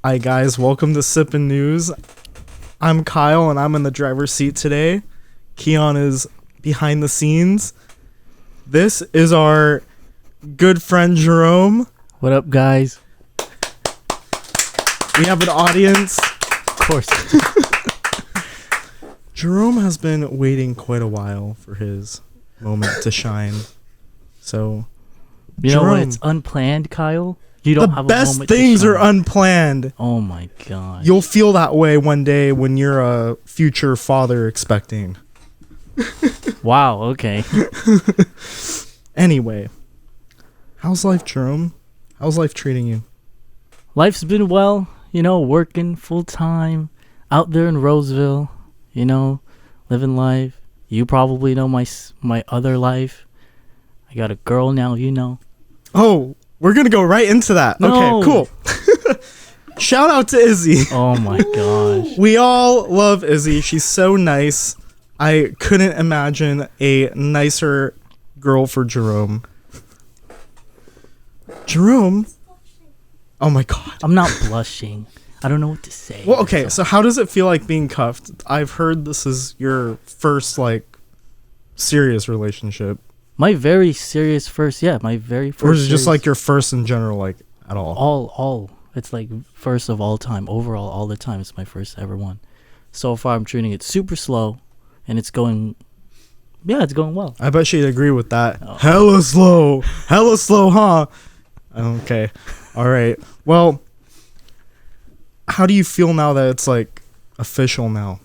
Hi guys, welcome to Sippin News. I'm Kyle and I'm in the driver's seat today. Keon is behind the scenes. This is our good friend Jerome. What up, guys? We have an audience. Of course. Jerome has been waiting quite a while for his moment to shine. So, You know Jerome, when it's unplanned, Kyle? You don't have the a best moment things to are shine. unplanned. Oh my god. You'll feel that way one day when you're a future father expecting. Wow, okay. Anyway, how's life, Jerome? How's life treating you? Life's been well, working full time out there in Roseville, living life. You probably know my other life. I got a girl now, Oh, we're going to go right into that. No. Okay, cool. Shout out to Izzy. Oh my gosh. We all love Izzy. She's so nice. I couldn't imagine a nicer girl for Jerome. Jerome? Oh my god. I'm not blushing. I don't know what to say. Well, okay, so how does it feel like being cuffed? I've heard this is your first, serious relationship. My very serious first, my very first. Or is it just serious- your first in general, at all? all it's first of all time, overall, all the time. It's my first ever one. So far I'm treating it super slow, and it's going well. I bet she'd agree with that. Oh. Hella slow, huh? Okay, all right. Well, how do you feel now that it's official now?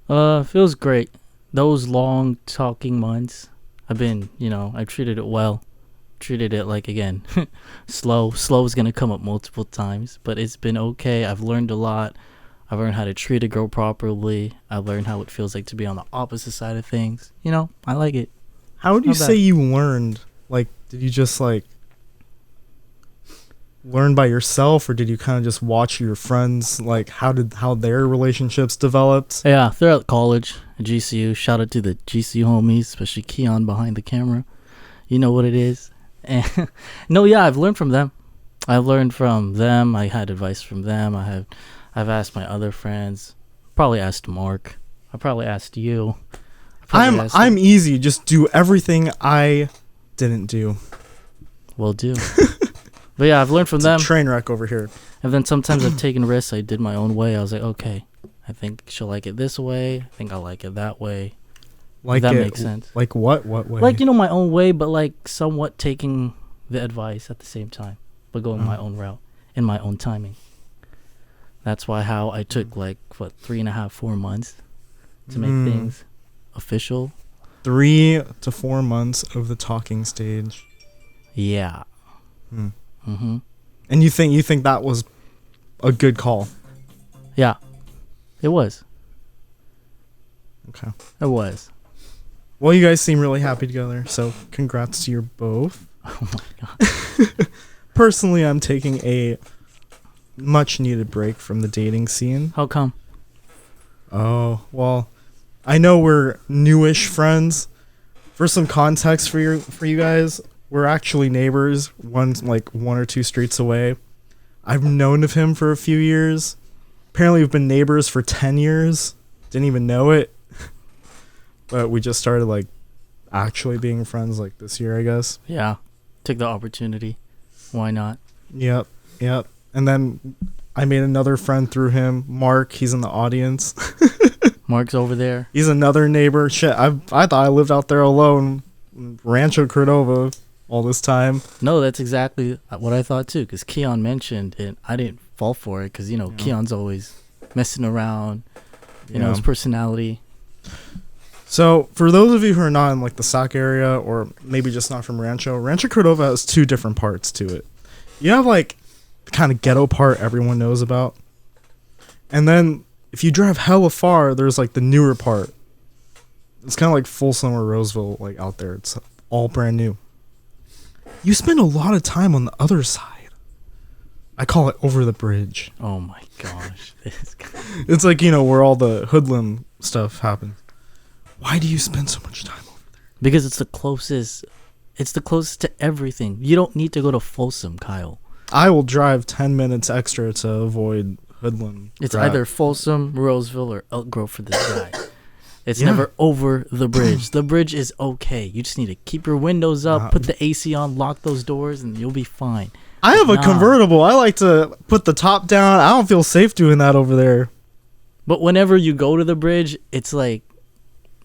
Feels great. Those long talking months, I've been, I've treated it well. Treated it again, slow is gonna come up multiple times, but it's been okay. I've learned a lot. I've learned how to treat a girl properly. I've learned how it feels like to be on the opposite side of things. I like it. How would you Not say bad. you learned? Did you just learn by yourself, or did you kind of just watch your friends? How their relationships developed? Yeah, throughout college at GCU, shout out to the GCU homies, especially Keon behind the camera. You know what it is. And I've learned from them. I had advice from them. I've asked my other friends. Probably asked Mark. I probably asked you. I'm easy. Just do everything I didn't do. Will do. But yeah, I've learned from It's them. a train wreck over here. And then sometimes I've taken risks. I did my own way. I was like, okay, I think she'll like it this way. I think I'll like it that way. If that makes sense. Like what? What way? My own way, but somewhat taking the advice at the same time, but going my own route in my own timing. That's how I took 3.5, 4 months to make things official. 3 to 4 months of the talking stage. Yeah. And you think that was a good call? Yeah. It was. Okay. It was. Well, you guys seem really happy together, so congrats to you both. Oh my god. Personally, I'm taking a much needed break from the dating scene. How come? Oh, well, I know we're newish friends. For some context for you guys, we're actually neighbors. One's 1 or 2 streets away. I've known of him for a few years. Apparently, we've been neighbors for 10 years. Didn't even know it. But we just started actually being friends this year, I guess. Yeah. Took the opportunity. Why not? Yep. And then I made another friend through him, Mark. He's in the audience. Mark's over there. He's another neighbor. Shit, I thought I lived out there alone, in Rancho Cordova, all this time. No, that's exactly what I thought too, because Keon mentioned it. I didn't fall for it because, Keon's always messing around, his personality. So, for those of you who are not in the Sac area, or maybe just not from Rancho Cordova has 2 different parts to it. You have the kind of ghetto part everyone knows about. And then if you drive hella far, there's the newer part. It's kind of like Folsom or Roseville, out there. It's all brand new. You spend a lot of time on the other side. I call it over the bridge. Oh my gosh. This guy. It's where all the hoodlum stuff happens. Why do you spend so much time over there? Because it's the closest to everything. You don't need to go to Folsom, Kyle. I will drive 10 minutes extra to avoid hoodlum. It's crap. either Folsom, Roseville, or Elk Grove for this guy. It's Yeah. never over the bridge. The bridge is okay. You just need to keep your windows up, put the AC on, lock those doors, and you'll be fine. I have a convertible. I like to put the top down. I don't feel safe doing that over there. But whenever you go to the bridge, it's like,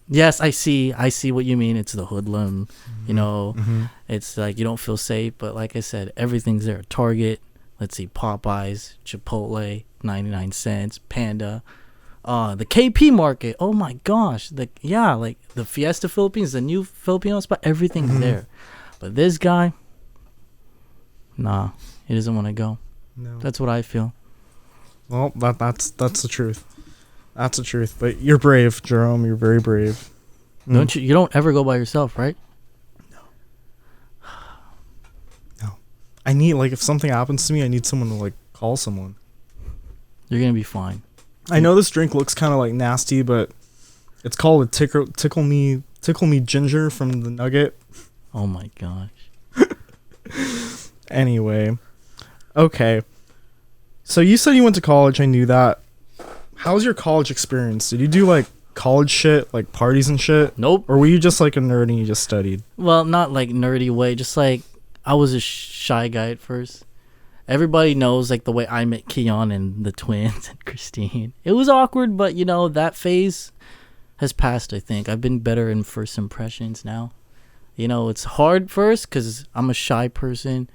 yes, I see what you mean. It's the hoodlum, you know. Mm-hmm. It's like you don't feel safe, but like I said, everything's there. Target, let's see, Popeyes, Chipotle, 99 cents, Panda, the KP market. Oh my gosh, like the Fiesta Philippines, the new Filipino spot. Everything's there. But this guy, nah, he doesn't want to go. No. That's what I feel. Well, that's the truth. That's the truth. But you're brave, Jerome. You're very brave. Don't you? You don't ever go by yourself, right? No. I need, like, if something happens to me, I need someone to, like, call someone. You're gonna be fine. I know this drink looks kind of, like, nasty, but it's called a tickle me ginger from the Nugget. Oh my gosh. Anyway. Okay. So you said you went to college. I knew that. How was your college experience? Did you do, like, college shit, like parties and shit? Nope. Or were you just, like, a nerd and you just studied? Well, not like nerdy way. Just like I was a shy guy at first. Everybody knows like the way I met Keon and the twins and Christine. It was awkward, but you know that phase has passed. I think I've been better in first impressions now. You know, it's hard first because I'm a shy person.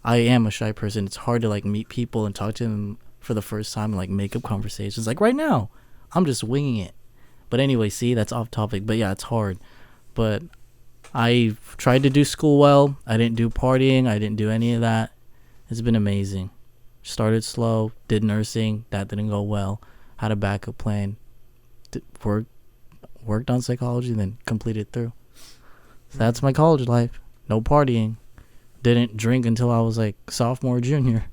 I am a shy person. It's hard to like meet people and talk to them for the first time and like make up conversations. Like right now, I'm just winging it. But anyway, see, that's off topic. But yeah, it's hard. But I tried to do school well. I didn't do partying. I didn't do any of that. It's been amazing. Started slow, did nursing. That didn't go well. Had a backup plan. Worked on psychology, then completed through. So that's my college life. No partying. Didn't drink until I was like sophomore, junior.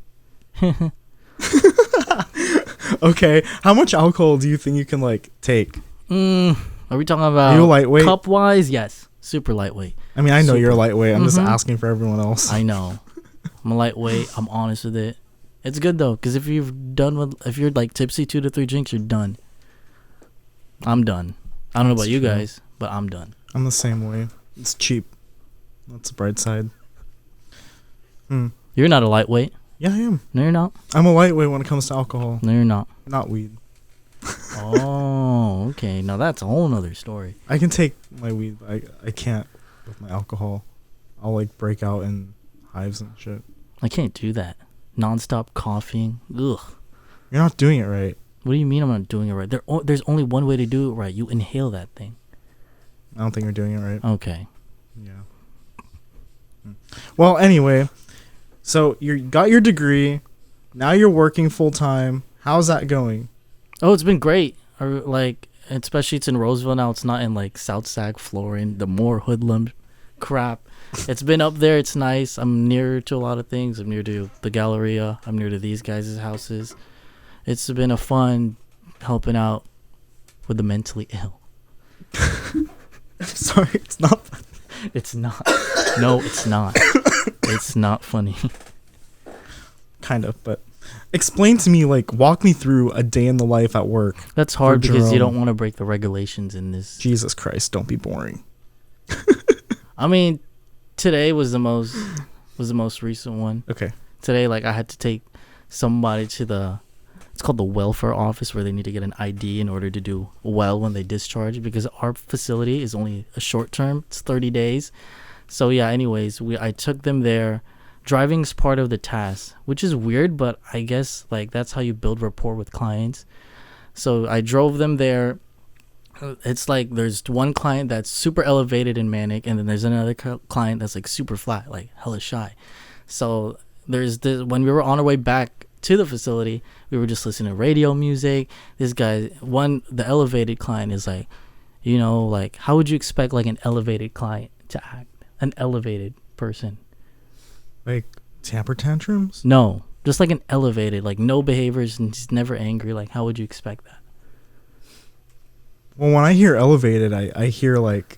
Okay. How much alcohol do you think you can, like, take? Are we talking about Are you lightweight? cup wise? Yes. Super lightweight. I mean, I know Super. you're lightweight. I'm just asking for everyone else. I know. I'm a lightweight. I'm honest with it. It's good though, because if you're like tipsy 2 to 3 drinks, you're done. I'm done. I don't know about you guys, but I'm done. I'm the same way. It's cheap. That's the bright side. You're not a lightweight. Yeah, I am. No, you're not. I'm a lightweight when it comes to alcohol. No, you're not. Not weed. Oh, okay. Now that's a whole nother story. I can take my weed, but I can't with my alcohol. I'll, like, break out in hives and shit. I can't do that. Non-stop coughing. Ugh. You're not doing it right. What do you mean I'm not doing it right? There's only one way to do it right. You inhale that thing. I don't think you're doing it right. Okay. Yeah. Well, anyway, so you got your degree. Now you're working full time. How's that going? Oh, it's been great. Like, especially it's in Roseville now. It's not in like South Sac, Florin, the more hoodlum crap. It's been up there. It's nice. I'm near to a lot of things. I'm near to the Galleria. I'm near to these guys' houses. It's been a fun helping out with the mentally ill. I'm sorry, it's not. It's not. No, it's not. It's not funny. Kind of, but explain to me, like, walk me through a day in the life at work. That's hard For because you Jerome. don't want to break the regulations in this. Jesus Christ, don't be boring. I mean, today was the most recent one. Okay. Today, like, I had to take somebody to it's called the welfare office, where they need to get an ID in order to do well when they discharge, because our facility is only a short term. It's 30 days. So yeah, anyways, I took them there. Driving's part of the task, which is weird, but I guess like that's how you build rapport with clients. So I drove them there. It's like there's one client that's super elevated and manic, and then there's another client that's like super flat, like hella shy. So there's this, when we were on our way back to the facility, we were just listening to radio music. This guy, the elevated client is like, you know, like how would you expect like an elevated client to act? An elevated person. Like, temper tantrums? No, just like an elevated, like no behaviors, and he's never angry. Like, how would you expect that? Well, when I hear elevated, I hear, like,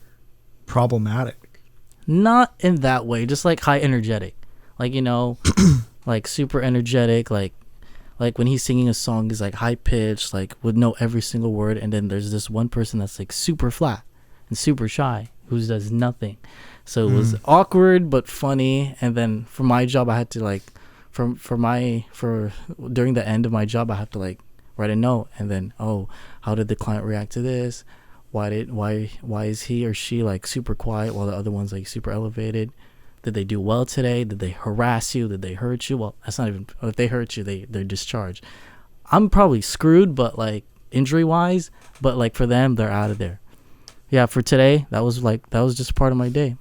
problematic. Not in that way, just like high energetic. Like, you know, like super energetic, like when he's singing a song is like high pitched, like would know every single word, and then there's this one person that's like super flat and super shy who does nothing. So it was awkward but funny. And then for my job, I had to like for during the end of my job, I have to like write a note, and then how did the client react to this? Why is he or she like super quiet while the other one's like super elevated? Did they do well today? Did they harass you? Did they hurt you? Well, that's not even, if they hurt you, they're discharged. I'm probably screwed, but like injury wise, but like for them, they're out of there. Yeah, for today, that was just part of my day.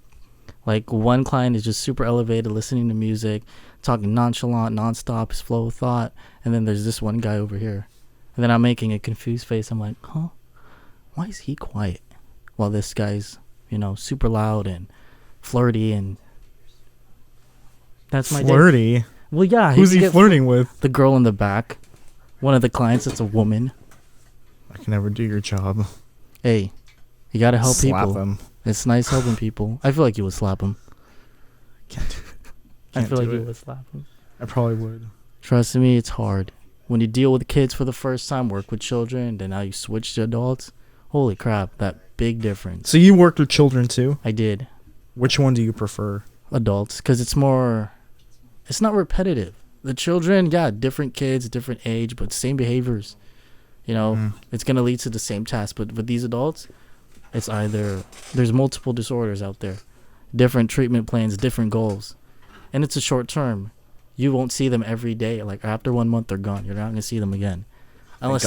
Like one client is just super elevated, listening to music, talking nonchalant, nonstop, his flow of thought. And then there's this one guy over here. And then I'm making a confused face. I'm like, why is he quiet? While this guy's, super loud and flirty, and that's my flirty. Day. Well, yeah. Who's he flirting with? The girl in the back. One of the clients that's a woman. I can never do your job. Hey, you gotta help Slap people. Him. It's nice helping people. I feel like you would slap him. Can't I feel like do you it. would slap him. I probably would. Trust me, it's hard. When you deal with kids for the first time, work with children, then now you switch to adults. Holy crap, that big difference. So you worked with children too? I did. Which one do you prefer? Adults, because it's not repetitive. The children, yeah, different kids, different age, but same behaviors. It's going to lead to the same task. But with these adults, it's either, there's multiple disorders out there, different treatment plans, different goals. And it's a short term. You won't see them every day. Like after 1 month, they're gone. You're not going to see them again. Unless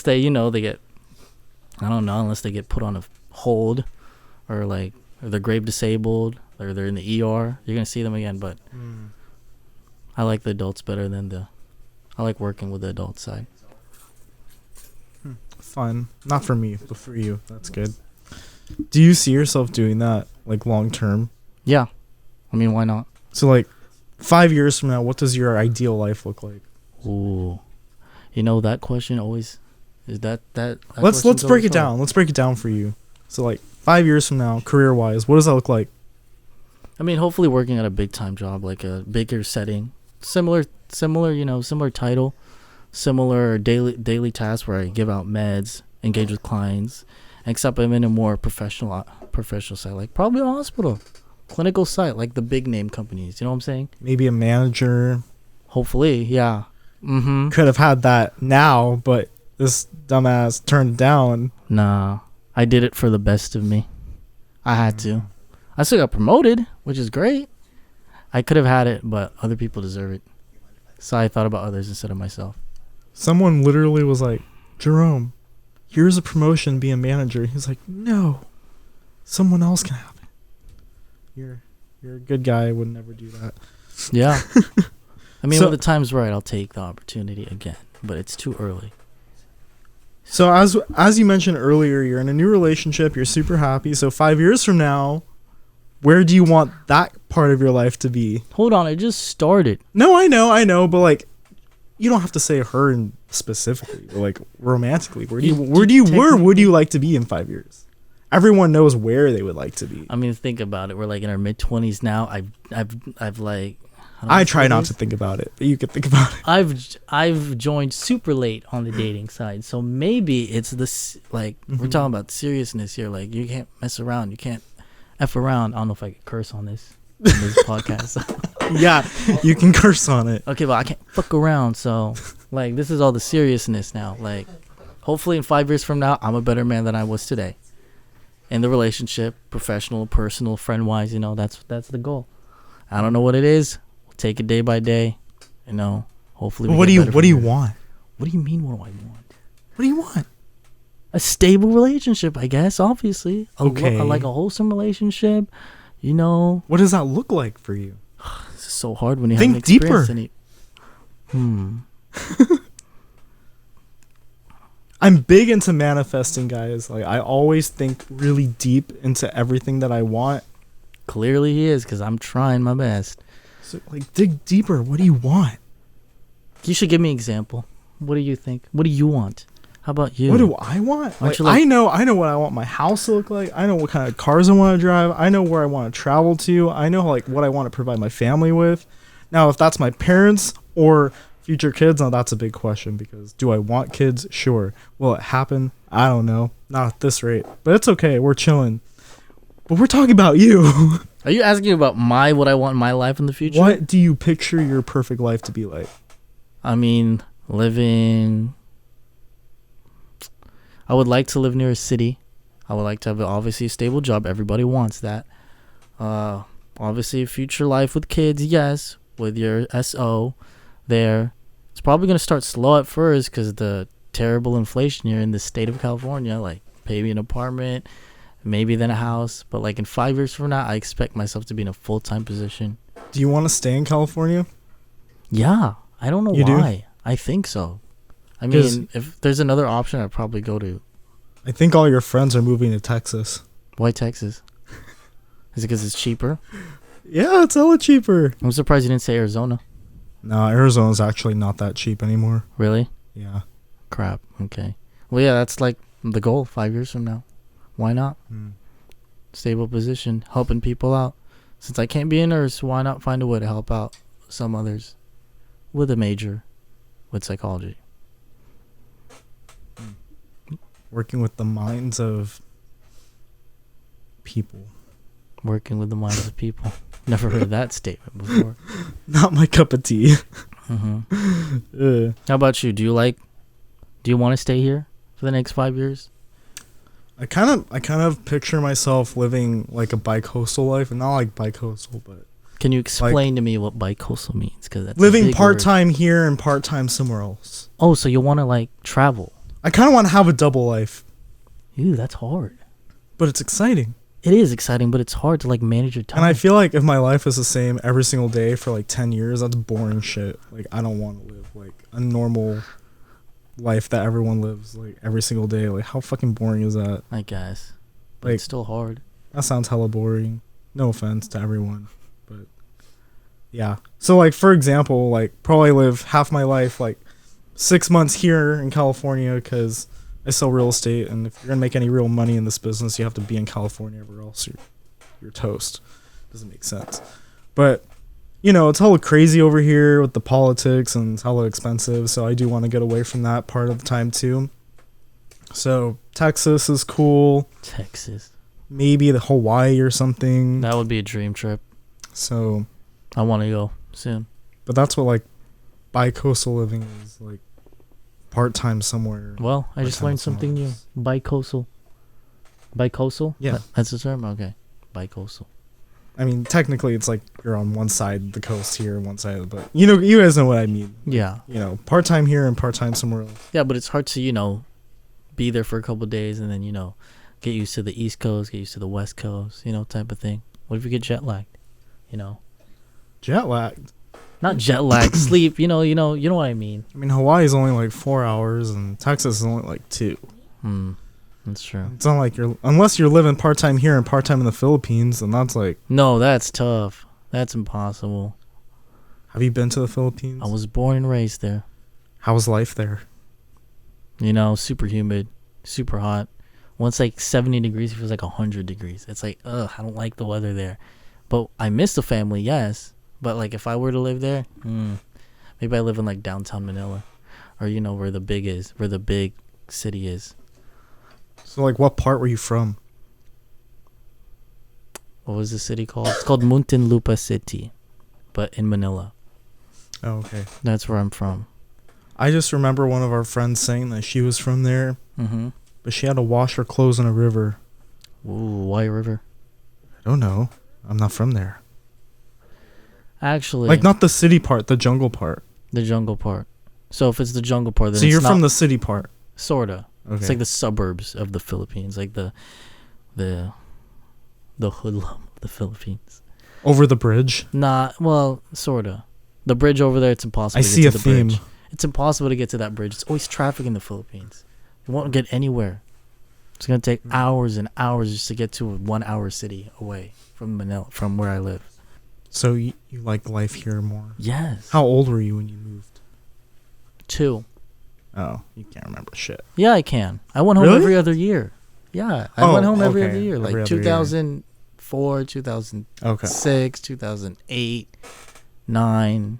they, they get, I don't know, unless they get put on a hold or they're grave disabled or they're in the ER, you're going to see them again. But I like the adults better than I like working with the adult side. Fun. Not for me, but for you. That's good. Do you see yourself doing that like long term? Yeah. I mean, why not? So like 5 years from now, what does your ideal life look like? Ooh. That question always is that let's break it down. Let's break it down for you. So like 5 years from now, career wise, what does that look like? I mean, hopefully working at a big time job, like a bigger setting, similar title, similar daily tasks where I give out meds, engage with clients, except I'm in a more professional side, like probably a hospital, clinical site, like the big name companies. You know what I'm saying? Maybe a manager. Hopefully, yeah. Mm-hmm. Could have had that now, but this dumbass turned it down. Nah, I did it for the best of me. I had to. I still got promoted, which is great. I could have had it, but other people deserve it. So I thought about others instead of myself. Someone literally was like, Jerome, here's a promotion, be a manager. He's like, no, someone else can have it. You're a good guy. I would never do that. Yeah. I mean, when the time's right, I'll take the opportunity again, but it's too early. So as you mentioned earlier, you're in a new relationship. You're super happy. So 5 years from now, where do you want that part of your life to be? Hold on, I just started. No, I know, but like, you don't have to say her in specifically, but like romantically. Where would you like to be in 5 years? Everyone knows where they would like to be. I mean, think about it. We're like in our mid-20s now. I've like. I try not to think about it, but you can think about it. I've joined super late on the dating side, so maybe it's this like we're talking about seriousness here. Like you can't mess around, you can't f around. I don't know if I can curse on this podcast. Yeah, you can curse on it. Okay, but I can't fuck around. So like this is all the seriousness now. Like hopefully in 5 years from now, I'm a better man than I was today. In the relationship, professional, personal, friend wise, that's the goal. I don't know what it is. Take it day by day, hopefully. What do you want? What do you mean? What do I want? What do you want? A stable relationship, I guess. Obviously, okay. Like a wholesome relationship. What does that look like for you? This is so hard when you think haven't experienced deeper. I'm big into manifesting, guys. Like I always think really deep into everything that I want. Clearly, he is because I'm trying my best. So, like, dig deeper. What do you want? You should give me an example. What do you think? What do you want? How about you? What do I want? I know what I want my house to look like. I know what kind of cars I want to drive. I know where I want to travel to. I know what I want to provide my family with. Now, if that's my parents or future kids, now that's a big question, because do I want kids? Sure. Will it happen? I don't know. Not at this rate. But it's okay. We're chilling. But we're talking about you. Are you asking about what I want in my life in the future? What do you picture your perfect life to be like? I mean, living... I would like to live near a city. I would like to have obviously a stable job. Everybody wants that. Obviously a future life with kids, yes. With your SO there. It's probably going to start slow at first because the terrible inflation here in the state of California. Like, pay me an apartment, maybe then a house. But like in 5 years from now, I expect myself to be in a full-time position. Do you want to stay in California? Yeah. I don't know You why. do? I think so. I mean, if there's another option, I'd probably go to... I think all your friends are moving to Texas. Why Texas? Is it because it's cheaper? Yeah, it's hella cheaper. I'm surprised you didn't say Arizona. No, Arizona's actually not that cheap anymore. Really? Yeah. Crap. Okay. Well, yeah, that's like the goal 5 years from now. Why not? Stable position, helping people out. Since I can't be a nurse, why not find a way to help out some others with a major with psychology? Working with the minds of people. Working with the minds of people. Never heard that statement before. Not my cup of tea. How about you? Do you want to stay here for the next 5 years? I kind of picture myself living like a bi-coastal life, and not like bi-coastal, but can you explain to me what bi-coastal means? Because that's living part-time here and part-time somewhere else. Oh, so you want to like travel? I kind of want to have a double life. Ew, that's hard. But it's exciting. It is exciting, but it's hard to like manage your time. And I feel like if my life is the same every single day for like 10 years, that's boring shit. Like, I don't want to live like a normal life that everyone lives like every single day. Like, how fucking boring is that? I guess. But Like, it's still hard. That sounds hella boring. No offense to everyone, but yeah. So like, for example, like probably live half my life like 6 months here in California because I sell real estate, and if you're gonna make any real money in this business, you have to be in California, or else you're toast. Doesn't make sense. But you know, it's hella crazy over here with the politics, and it's hella expensive. So I do want to get away from that part of the time too. So Texas is cool. Texas. Maybe the Hawaii or something. That would be a dream trip. So I want to go soon. But that's what like bi-coastal living is, like part-time somewhere. Well, I just learned something new. Bi-coastal. Bi-coastal? Yeah. That's the term? Okay. Bi-coastal. I mean, technically it's like you're on one side of the coast here, one side, but you know, you guys know what I mean. Yeah. You know, part-time here and part-time somewhere else. Yeah, but it's hard to, you know, be there for a couple of days and then, you know, get used to the East Coast, get used to the West Coast, you know, type of thing. What if you get jet lagged? You know? Jet lagged? Not jet lag, sleep, you know what I mean. I mean, Hawaii is only like 4 hours and Texas is only like 2. That's true. It's not like unless you're living part-time here and part-time in the Philippines, then that's like... No, that's tough. That's impossible. Have you been to the Philippines? I was born and raised there. How was life there? You know, super humid, super hot. Once like 70 degrees, it feels like 100 degrees. It's like, I don't like the weather there. But I miss the family, yes. But like if I were to live there, maybe I live in like downtown Manila. Or, you know, where the big city is. So like what part were you from? What was the city called? It's called Muntinlupa City. But in Manila. Oh, okay. That's where I'm from. I just remember one of our friends saying that she was from there. But she had to wash her clothes in a river. Ooh, why a river? I don't know. I'm not from there. Actually, like not the city part, the jungle part. The jungle part. So if it's the jungle part, then so you're it's from the city part. Sorta. Okay. It's like the suburbs of the Philippines, like the hoodlum of the Philippines. Over the bridge? Well, sorta. The bridge over there, it's impossible. I see a theme. Bridge. It's impossible to get to that bridge. It's always traffic in the Philippines. You won't get anywhere. It's gonna take hours and hours just to get to a 1 hour city away from Manila, from where I live. So you like life here more? Yes. How old were you when you moved? 2. Oh, you can't remember shit. Yeah, I can. I went home every other year. Yeah, I went home every other year. Like 2004, 2006, 2008. 9.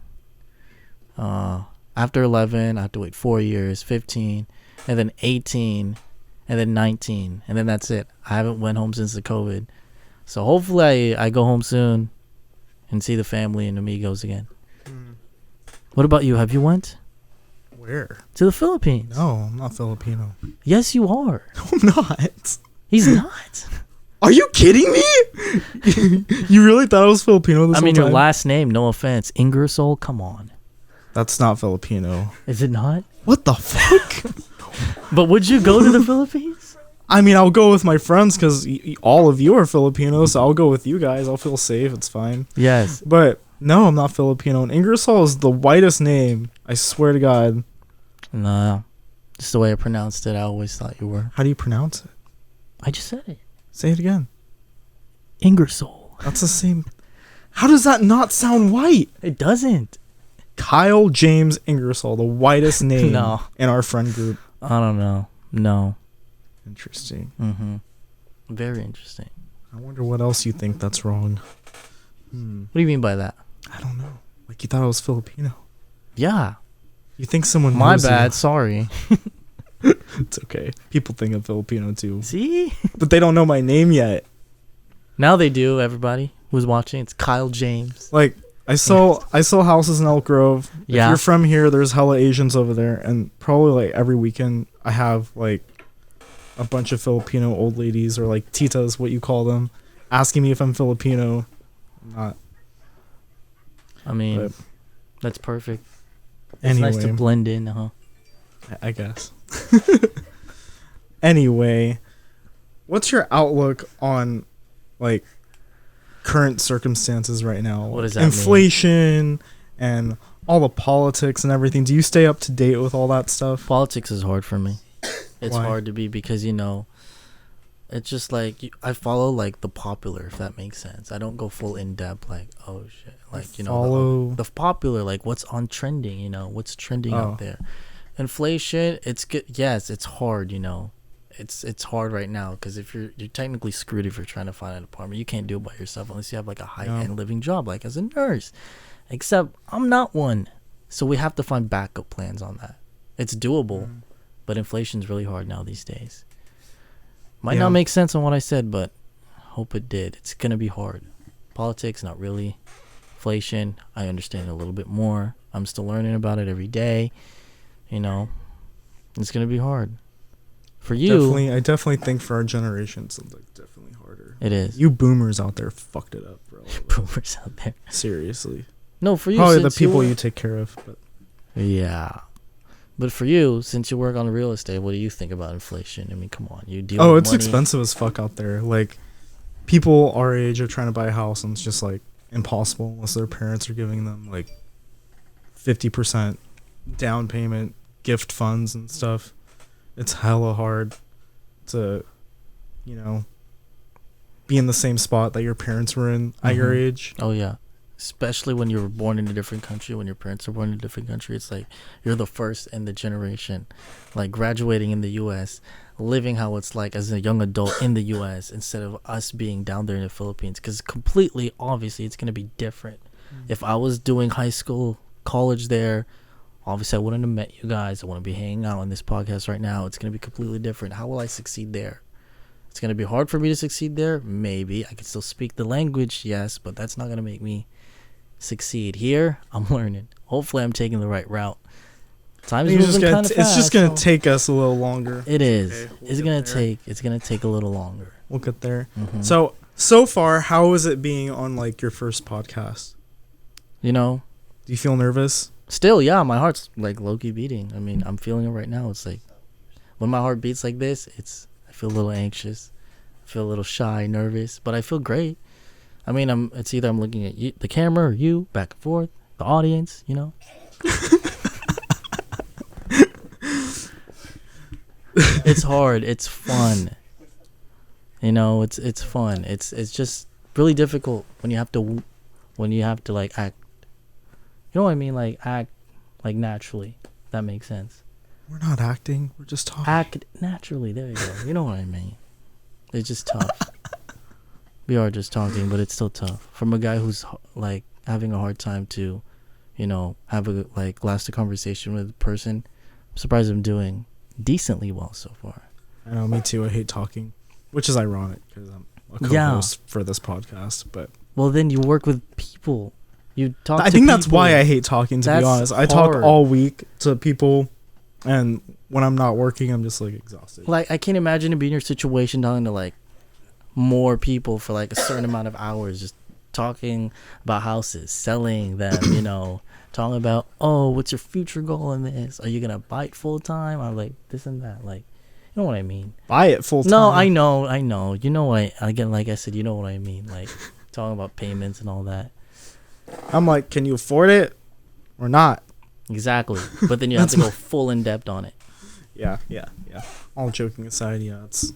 After 11, I have to wait 4 years, 15, and then 18, and then 19, and then that's it. I haven't went home since the COVID. So hopefully I go home soon and see the family and amigos again. What about you? Have you went Where? to the Philippines? No, I'm not Filipino. Yes, you are. No, I'm not. He's not. Are you kidding me? You really thought I was Filipino this I whole mean, time? your last name, no offense, Ingersoll, come on. That's not Filipino. Is it not? What the fuck? But would you go to the Philippines? I mean, I'll go with my friends because all of you are Filipino, so I'll go with you guys. I'll feel safe. It's fine. Yes. But no, I'm not Filipino. And Ingersoll is the whitest name. I swear to God. No. Just the way I pronounced it, I always thought you were. How do you pronounce it? I just said it. Say it again. Ingersoll. That's the same. How does that not sound white? It doesn't. Kyle James Ingersoll, the whitest name No. in our friend group. I don't know. No. Interesting. Mm-hmm. Very interesting. I wonder what else you think that's wrong. What do you mean by that? I don't know. Like you thought I was Filipino. Yeah. You think someone My knows you. bad. Sorry. It's okay. People think I'm Filipino too. See? But they don't know my name yet. Now they do, everybody who's watching. It's Kyle James. Like I sell houses in Elk Grove. Yeah. If you're from here, there's hella Asians over there, and probably like every weekend I have like a bunch of Filipino old ladies, or like titas, what you call them, asking me if I'm Filipino. I'm not. I mean, But that's perfect. It's nice to anyway, blend in, huh? I guess. Anyway, what's your outlook on like current circumstances right now? What does that mean? Inflation and all the politics and everything. Do you stay up to date with all that stuff? Politics is hard for me. It's Why? hard to be because, it's just like I follow like the popular, if that makes sense. I don't go full in depth like, oh shit, like follow the popular, like what's on trending, what's trending out there. Inflation, it's good. Yes, it's hard, It's hard right now because if you're technically screwed if you're trying to find an apartment. You can't do it by yourself unless you have like a high-end living job, like as a nurse. Except I'm not one, so we have to find backup plans on that. It's doable, but inflation's really hard now these days. Might not make sense on what I said, but hope it did. It's gonna be hard. Politics, not really. Inflation, I understand a little bit more. I'm still learning about it every day. It's gonna be hard. For you, I definitely think for our generation, it's like definitely harder. it is. You boomers out there fucked it up, bro. Boomers out there. Seriously. No, for you, Probably the since you people work- you take care of. But Yeah. But for you, since you work on real estate, what do you think about inflation? I mean, come on, you deal. oh, with it's money. expensive as fuck out there. Like, people our age are trying to buy a house, and it's just like impossible unless their parents are giving them like 50% down payment, gift funds, and stuff. It's hella hard to, be in the same spot that your parents were in at your age. Oh yeah, especially when you were born in a different country. When your parents are born in a different country, it's like you're the first in the generation, like graduating in the U.S., living how it's like as a young adult in the U.S. instead of us being down there in the Philippines. Because completely, obviously, it's gonna be different. If I was doing high school, college there, obviously I wouldn't have met you guys. I wouldn't be hanging out on this podcast right now. It's gonna be completely different. How will I succeed there? It's going to be hard for me to succeed there. Maybe. I can still speak the language, yes, but that's not going to make me succeed. Here, I'm learning. Hopefully, I'm taking the right route. Time's moving kind of fast. It's just going to take us a little longer. It is. Okay, we'll It's get going to there. take. It's going to take a little longer. We'll get there. Mm-hmm. So far, how is it being on like your first podcast? Do you feel nervous? Still, yeah, my heart's like low-key beating. I mean, I'm feeling it right now. It's like when my heart beats like this, I feel a little anxious. I feel a little shy, nervous, but I feel great. I mean, it's either I'm looking at you, the camera, or you, back and forth, the audience, It's hard. It's fun. It's fun. It's just really difficult when you have to like act. You know what I mean? Like act like naturally. That makes sense. We're not acting. We're just talking. Act naturally. There you go. You know what I mean? It's just tough. We are just talking, but it's still tough. From a guy who's like having a hard time to, have a lasting conversation with a person. I'm surprised I'm doing decently well so far. I know, me too. I hate talking, which is ironic because I'm a co-host for this podcast. But well, then you work with people. You talk. I think that's why I hate talking. To be honest, I talk all week to people, and when I'm not working, I'm just exhausted. I can't imagine to be in your situation talking to more people for a certain amount of hours, just talking about houses, selling them, talking about, oh, what's your future goal in this? Are you gonna buy it full time? I'm this and that, you know what I mean? Buy it full time. No, I know. You know what? Again, like I said, you know what I mean. Talking about payments and all that. I'm can you afford it or not? Exactly. But then you have to go full in depth on it. Yeah. All joking aside, yeah, it's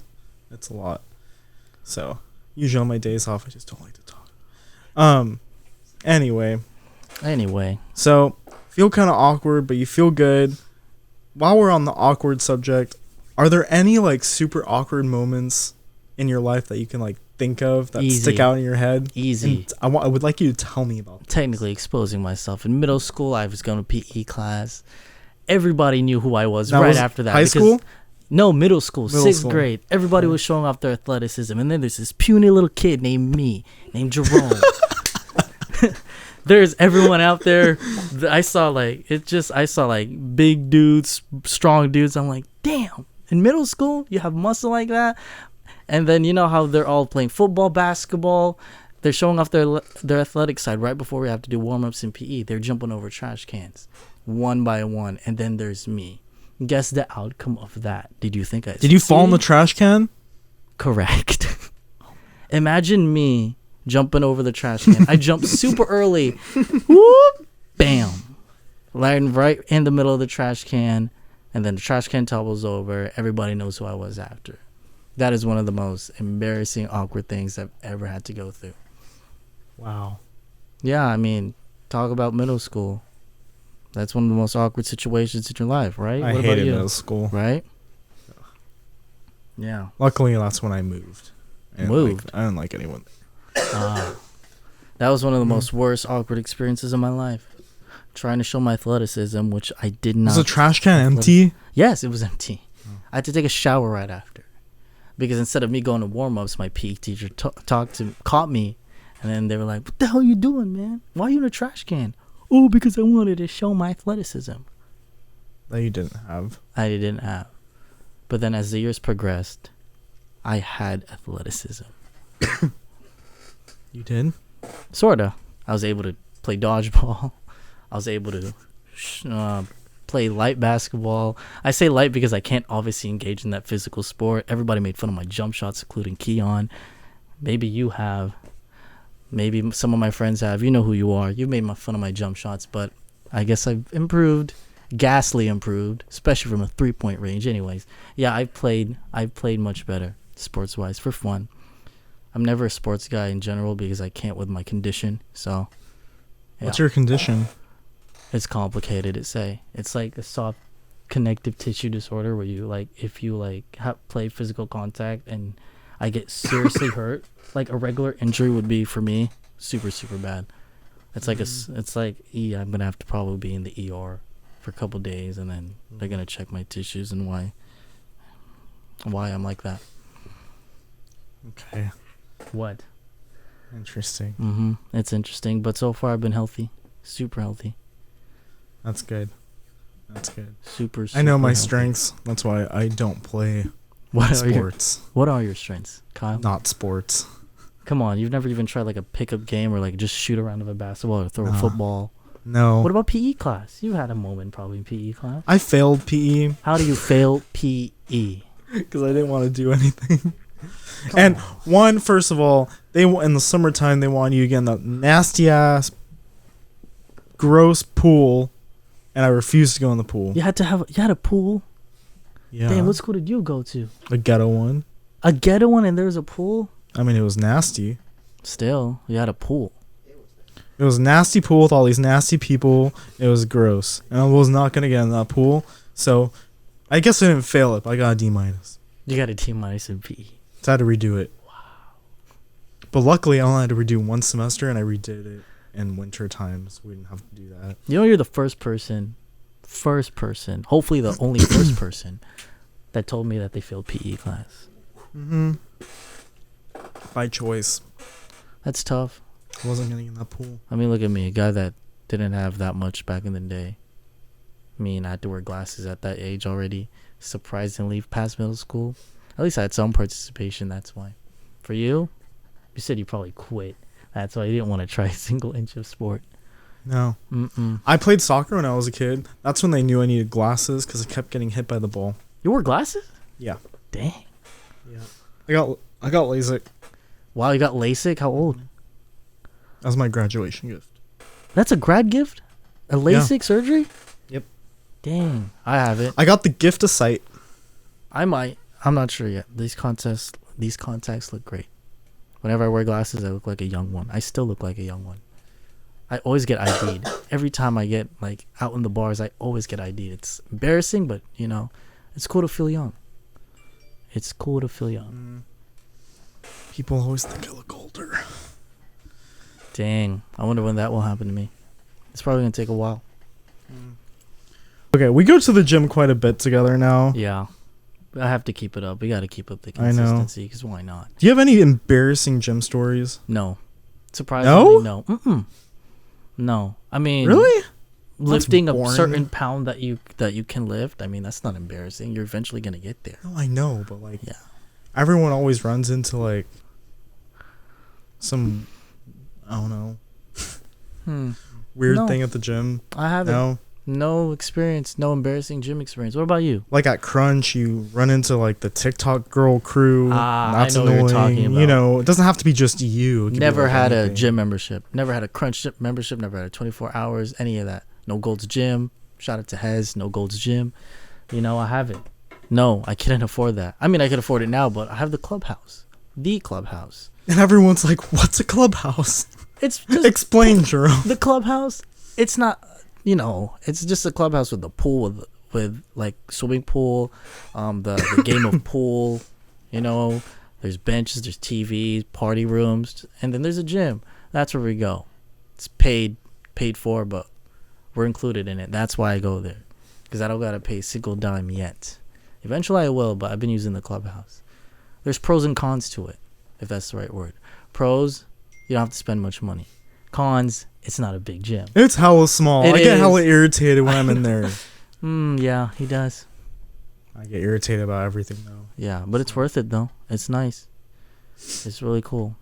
a lot. So usually on my days off, I just don't like to talk. Anyway. So feel kind of awkward, but you feel good. While we're on the awkward subject, are there any super awkward moments in your life that you can think of that stick out in your head? Easy. And I would like you to tell me about that. Technically exposing myself. In middle school, I was going to PE class. Everybody knew who I was after that. High school? No, middle school, sixth grade. Everybody was showing off their athleticism. And then there's this puny little kid named Jerome. There's everyone out there. I saw big dudes, strong dudes. I'm damn. In middle school, you have muscle like that. And then you know how they're all playing football, basketball. They're showing off their athletic side right before we have to do warm-ups in PE. They're jumping over trash cans one by one. And then there's me. Guess the outcome of that. Did you think I Did you fall in the trash can? Correct. Imagine me jumping over the trash can. I jumped super early. Whoop! Bam. Landing right in the middle of the trash can. And then the trash can tumbles over. Everybody knows who I was after. That is one of the most embarrassing, awkward things I've ever had to go through. Wow. Yeah, talk about middle school. That's one of the most awkward situations in your life, right? I hated middle school. Right? Yeah. Luckily, that's when I moved. I didn't like anyone. That was one of the most worst, awkward experiences of my life. Trying to show my athleticism, which I did not. Was the trash can empty? Yes, it was empty. I had to take a shower right after. Because instead of me going to warm-ups, my PE teacher caught me. And then they were like, what the hell are you doing, man? Why are you in a trash can? Oh, because I wanted to show my athleticism. That you didn't have. I didn't have. But then as the years progressed, I had athleticism. You did? Sorta. I was able to play dodgeball. I was able to play light basketball. I say light because I can't obviously engage in that physical sport. Everybody made fun of my jump shots, including Keon. Maybe you have. Maybe some of my friends have. You know who you are. You've made fun of my jump shots, but I guess I've improved. Ghastly improved, especially from a 3-point range. Anyways, yeah, I've played much better sports-wise for fun. I'm never a sports guy in general because I can't with my condition. So, yeah. What's your condition? It's complicated to say. It's like a soft connective tissue disorder where you if you play physical contact and I get seriously hurt, a regular injury would be for me super, super bad. It's I'm gonna have to probably be in the ER for a couple days, and then they're gonna check my tissues and why I'm like that. Okay. What? Interesting. It's interesting, but so far I've been healthy, super healthy. That's good. Super I know my healthy. strengths. That's why I don't play sports. What are your strengths, Kyle? Not sports. Come on, you've never even tried a pickup game or just shoot around with a basketball or throw a football. No. What about PE class? You had a moment probably in PE class. I failed PE. How do you fail PE? Because I didn't want to do anything. First of all, in the summertime they want you to get in the nasty ass, gross pool, and I refused to go in the pool. You had a pool. Yeah. Damn, what school did you go to? A ghetto one. A ghetto one, and there was a pool. I mean, it was nasty. Still, you had a pool. It was a nasty pool with all these nasty people. It was gross, and I was not gonna get in that pool. So, I guess I didn't fail it, but I got a D-. You got a D- in PE. So I had to redo it. Wow. But luckily, I only had to redo one semester, and I redid it in winter times. We didn't have to do that. You know, you're the first person, hopefully the only first person that told me that they failed PE class. Mm-hmm. By choice. That's tough. I wasn't getting in that pool. I mean, look at me, a guy that didn't have that much back in the day. I mean, I had to wear glasses at that age already. Surprisingly, past middle school. At least I had some participation, that's why. For you, you said you probably quit. That's why you didn't want to try a single inch of sport. No. Mm-mm. I played soccer when I was a kid. That's when they knew I needed glasses because I kept getting hit by the ball. You wore glasses? Yeah. Dang. Yeah. I got LASIK. Wow, you got LASIK? How old? That was my graduation gift. That's a grad gift? A LASIK surgery? Yep. Dang. I have it. I got the gift of sight. I might. I'm not sure yet. These contacts look great. Whenever I wear glasses, I look like a young one. I still look like a young one. I always get ID'd. Every time I get like out in the bars, I always get ID'd. It's embarrassing, but you know, it's cool to feel young. It's cool to feel young. People always think I look older. Dang. I wonder when that will happen to me. It's probably going to take a while. Okay, we go to the gym quite a bit together now. Yeah. I have to keep it up. We got to keep up the I know. consistency because why not? Do you have any embarrassing gym stories? No. Surprisingly, no. No? No. I mean, Really? lifting a boring. certain pound that you can lift, I mean, that's not embarrassing. You're eventually going to get there. No, I know, but like, Yeah. everyone always runs into like some, I don't know, weird No. thing at the gym. I haven't. No, No experience. No embarrassing gym experience. What about you? like at Crunch, you run into like the TikTok girl crew. I know what you're talking about. You know, it doesn't have to be just you. It could be, Never like, had a anything. gym membership. Never had a Crunch membership. Never had a 24 hours. Any of that. No Gold's Gym. Shout out to Hez. No Gold's Gym. You know, I haven't. No, I couldn't afford that. I mean, I could afford it now, but I have the clubhouse. The clubhouse. And everyone's like, "What's a clubhouse?" It's just Explain, Jerome. the clubhouse. It's not, you know, it's just a clubhouse with the pool with like swimming pool, the game of pool. You know, there's benches, there's TVs, party rooms, and then there's a gym. That's where we go. It's paid for, but we're included in it. That's why I go there, because I don't gotta pay a single dime yet. Eventually I will, but I've been using the clubhouse. There's pros and cons to it, if that's the right word. Pros, you don't have to spend much money. Cons, it's not a big gym. It's hella small. It I get is. hella irritated when I'm in there. Yeah, he does. I get irritated about everything though. Yeah, but it's worth it though. It's nice. It's really cool.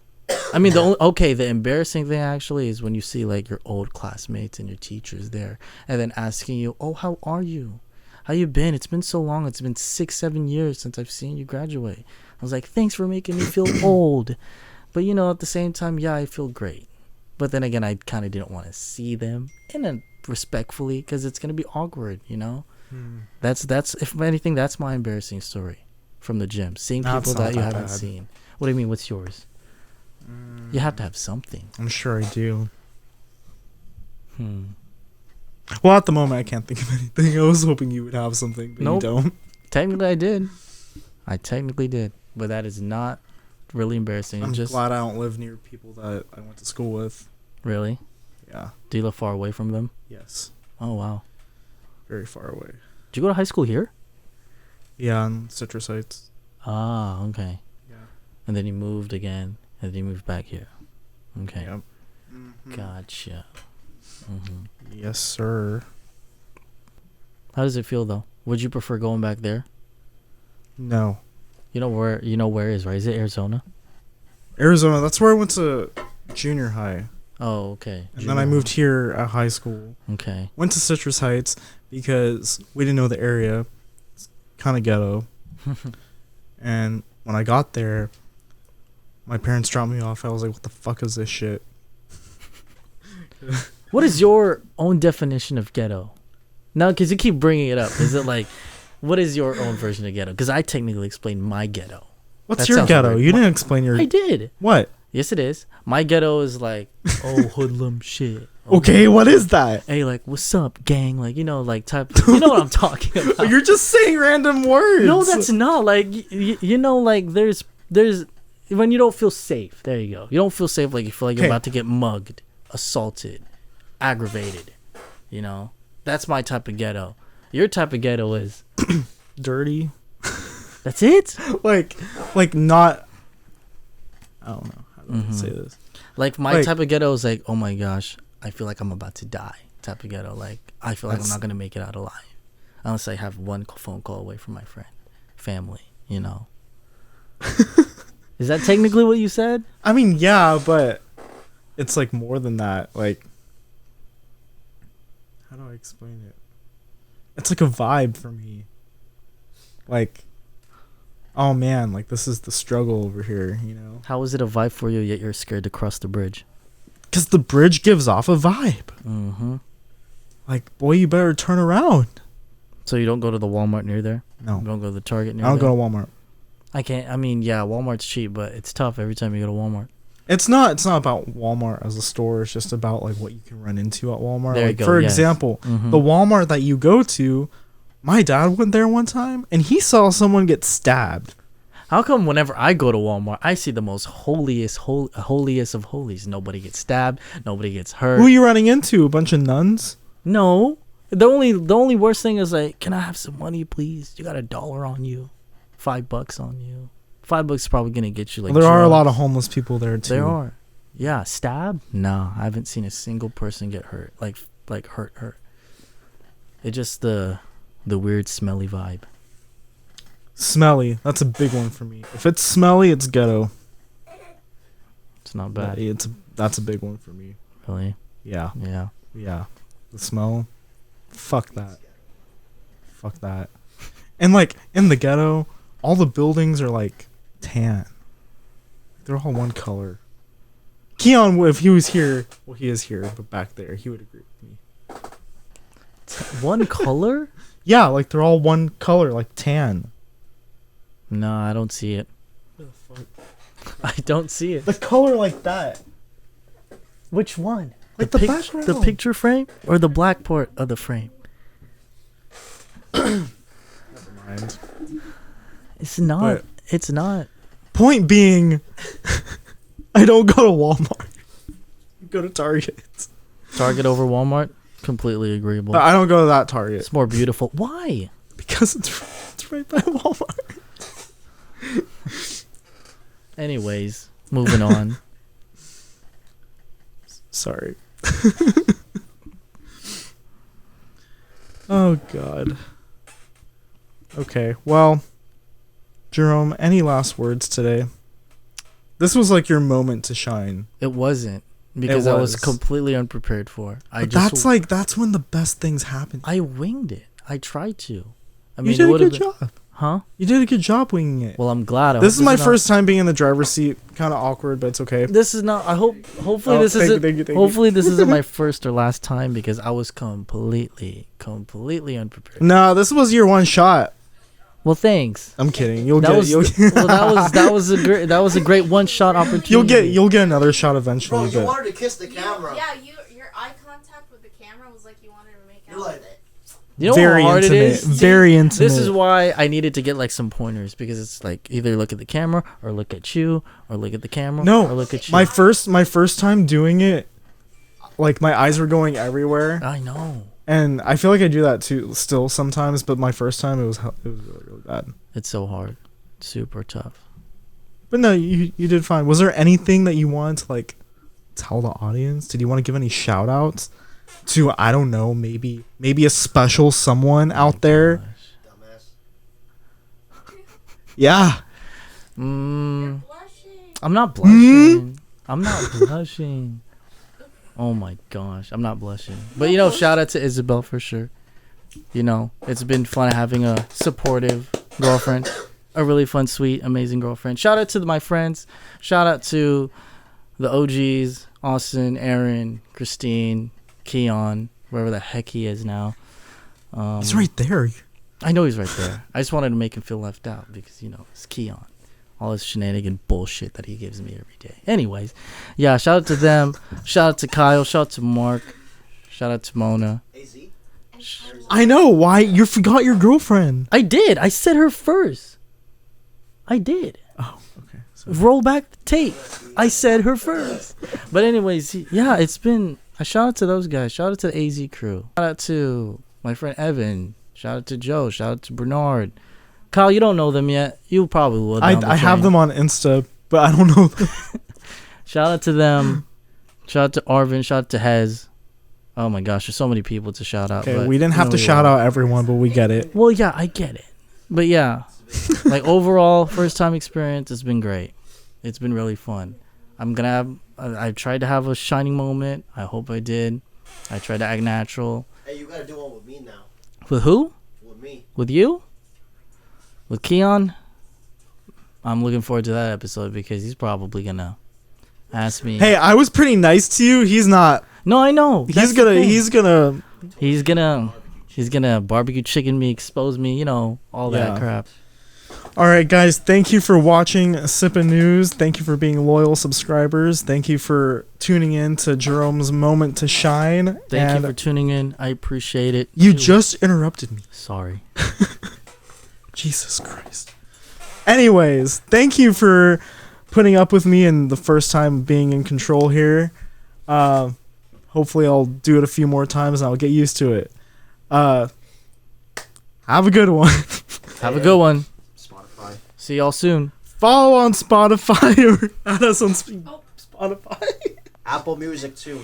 I mean, the embarrassing thing actually is when you see like your old classmates and your teachers there, and then asking you, "Oh, how are you? How you been? It's been so long. It's been 6-7 years since I've seen you graduate." I was like, "Thanks for making me feel old," but you know, at the same time, yeah, I feel great. But then again, I kind of didn't want to see them respectfully, because it's gonna be awkward, you know. That's if anything, that's my embarrassing story from the gym. Seeing Nah, people it's not that you that haven't bad. seen. What do you mean? What's yours? You have to have something. I'm sure I do. Well, at the moment, I can't think of anything. I was hoping you would have something, but Nope. you don't. Technically, I did. But that is not really embarrassing. I'm Just glad I don't live near people that I went to school with. really. Yeah. Do you live far away from them? Yes. Oh wow. Very far away. Did you go to high school here? Yeah, on Citrus Heights. Ah, okay. Yeah. And then you moved again, and then you moved back here. Okay. Yep. Gotcha. Yes, sir. How does it feel though? Would you prefer going back there? No. You know where it is, right? Is it Arizona? Arizona, that's where I went to junior high. Oh, okay. And then I moved here at high school. Okay. Went to Citrus Heights because we didn't know the area. It's kind of ghetto. And when I got there, my parents dropped me off. I was like, what the fuck is this shit? What is your own definition of ghetto? No, because you keep bringing it up. Is it like, what is your own version of ghetto? Because I technically explained my ghetto. What's That your sounds ghetto? weird. You didn't explain your... I did. What? Yes, it is. My ghetto is like, oh, hoodlum shit. Oh, Okay, what is that? hey, like, what's up, gang? Like, you know, like, type of, you know what I'm talking about. You're just saying random words. No, that's not. Like, you know, like, there's, when you don't feel safe. There you go. You don't feel safe, like, you feel like you're Okay. about to get mugged. assaulted, aggravated. You know, that's my type of ghetto. Your type of ghetto is dirty. That's it. like not. I don't know how to say this. Like my type of ghetto is like, oh my gosh, I feel like I'm about to die. Type of ghetto. Like I feel like I'm not gonna make it out alive unless I have one phone call away from my family. You know. Is that technically what you said? I mean, yeah, but it's like more than that. Like, how do I explain it? It's like a vibe for me. Like, oh man, like this is the struggle over here, you know? How is it a vibe for you, yet you're scared to cross the bridge? Because the bridge gives off a vibe. Mm-hmm. Like, boy, you better turn around. So you don't go to the Walmart near there? No. You don't go to the Target near I don't there? go to Walmart. I can't. I mean, yeah, Walmart's cheap, but it's tough every time you go to Walmart. It's not about Walmart as a store. It's just about like what you can run into at Walmart. There Like, you go, for yes. example, Mhm. the Walmart that you go to, my dad went there one time and he saw someone get stabbed. How come whenever I go to Walmart, I see the most holiest of holies? Nobody gets stabbed. Nobody gets hurt. Who are you running into? A bunch of nuns? No. The only worst thing is like, can I have some money, please? You got $1 on you, $5 on you. $5 is probably gonna get you like. Well, there are a drugs. lot of homeless people there too. There are. Yeah, stab? No, I haven't seen a single person get hurt. Like hurt. It's just the weird smelly vibe. Smelly. That's a big one for me. If it's smelly, it's ghetto. It's not bad. That's a big one for me. Really? Yeah. Yeah. Yeah. The smell. Fuck that. Fuck that. And like in the ghetto, all the buildings are like tan. They're all one color. Keon, if he was here, well, he is here, but back there, he would agree with me. One color? Yeah, like they're all one color, like tan. No, I don't see it. I don't see it. The color like that. Which one? Like the background. The picture frame or the black part of the frame? Never mind. It's not. But- It's not. Point being, I don't go to Walmart. I go to Target. Target over Walmart? Completely agreeable. But I don't go to that Target. It's more beautiful. Why? Because it's right by Walmart. Anyways, moving on. Sorry. Oh, God. Okay, well, Jerome, any last words today? This was like your moment to shine. It wasn't. Because I was completely unprepared for. But that's when the best things happen. I winged it. I tried to. I mean, you did a good job. Huh? You did a good job winging it. Well, I'm glad. This is my first time being in the driver's seat. Kind of awkward, but it's okay. This is not. Hopefully this isn't. Hopefully this isn't my first or last time because I was completely unprepared. No, this was your one shot. Well, thanks. I'm kidding. That was a great one shot opportunity. You'll get another shot eventually. Bro, you wanted to kiss the camera. Your eye contact with the camera was like you wanted to make out with it. You know very how hard intimate. it is? Very intimate. This is why I needed to get like some pointers because it's like either look at the camera or look at you or look at the camera or look at you. My first time doing it, like my eyes were going everywhere. I know. And I feel like I do that too still sometimes, but my first time it was really, really bad. It's so hard. Super tough. But no, you did fine. Was there anything that you wanted to like tell the audience? Did you want to give any shout outs to, I don't know, maybe a special someone out there? Yeah. Blushing. I'm not blushing. I'm not blushing. Oh my gosh, I'm not blushing. But you know, shout out to Isabel for sure. You know, it's been fun having a supportive girlfriend, a really fun, sweet, amazing girlfriend. Shout out to my friends. Shout out to the OGs, Austin, Aaron, Christine, Keon, wherever the heck he is now. He's right there. I know he's right there. I just wanted to make him feel left out because, you know, it's Keon. All this shenanigan bullshit that he gives me every day. Anyways, yeah, shout out to them. Shout out to Kyle. Shout out to Mark. Shout out to Mona. I know. Why? You forgot your girlfriend. I did. I said her first. I did. Oh, okay. Roll back the tape. I said her first. But anyways, yeah, it's been a shout out to those guys. Shout out to the AZ crew. Shout out to my friend Evan. Shout out to Joe. Shout out to Bernard. Kyle, you don't know them yet. You probably will. I have them on Insta, but I don't know them. Shout out to them. Shout out to Arvin. Shout out to Hez. Oh my gosh, there's so many people to shout out. Okay, we didn't have to shout out everyone, but we get it. Well, yeah, I get it. But yeah, like overall, first time experience, it's been great. It's been really fun. I tried to have a shining moment. I hope I did. I tried to act natural. Hey, you gotta do one with me now. With who? With me. With you? With Keon? I'm looking forward to that episode because he's probably gonna ask me. Hey, I was pretty nice to you. He's not. No, I know. He's gonna barbecue chicken me, expose me, all that crap. All right, guys. Thank you for watching Sippin News. Thank you for being loyal subscribers. Thank you for tuning in to Jerome's moment to shine. Thank you for tuning in. I appreciate it. You just interrupted me. Sorry. Jesus Christ. Anyways, thank you for putting up with me and the first time being in control here. Hopefully I'll do it a few more times and I'll get used to it. Have a good one. Have a good one. Spotify. See y'all soon. Follow on Spotify or add us on Spotify. Apple Music too.